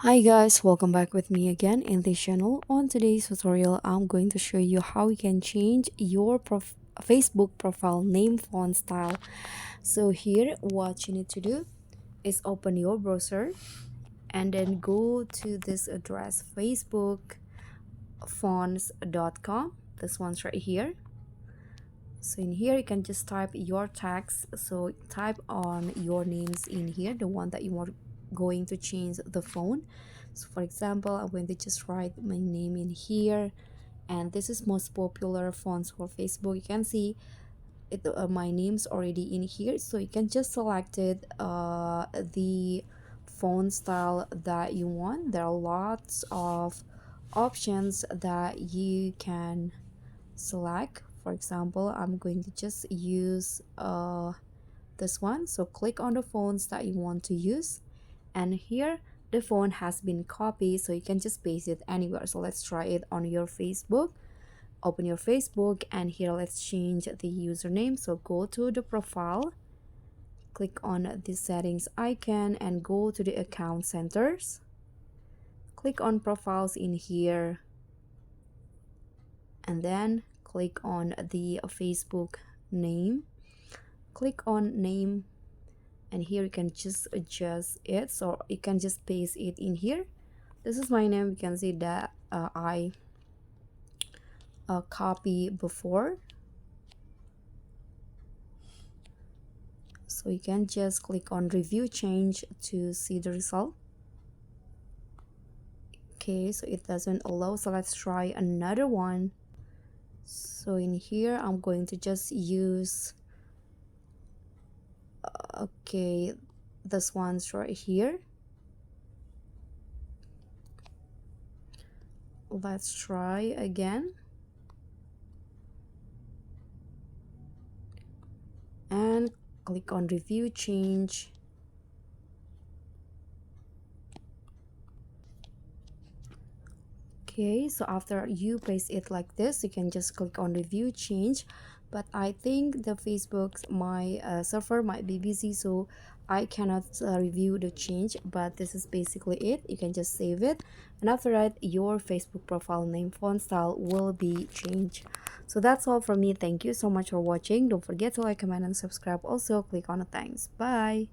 Hi guys, welcome back with me again in this channel. On today's tutorial, I'm going to show you how you can change your Facebook profile name font style. So here, what you need to do is open your browser and then go to this address facebookfonts.com. This one's right here. So in here, you can just type your text. So type on your names in here, the one that you are going to change the phone. So for example, I'm going to just write my name in here, and this is most popular fonts for Facebook. You can see it, my name's already in here, so you can just select it, the font style that you want. There are lots of options that you can select. For example, I'm going to just use this one. So click on the fonts that you want to use, and here the font has been copied, so you can just paste it anywhere. So let's try it on your Facebook. Open your Facebook, and here let's change the username. So go to the profile, click on the settings icon, and go to the account centers. Click on profiles in here, and then click on the Facebook name. Click on name, and here you can just adjust it, so you can just paste it in here. This is my name. You can see that I copy before, so you can just click on review change to see the result. Okay, so it doesn't allow, so let's try another one. So in here, I'm going to just use okay, this one's right here. Let's try again, and click on review change. Okay, so after you paste it like this, you can just click on review change. But I think the Facebook's my server might be busy, so I cannot review the change. But this is basically it. You can just save it, and after that your Facebook profile name font style will be changed. So that's all from me. Thank you so much for watching. Don't forget to like, comment, and subscribe. Also click on the thanks. Bye.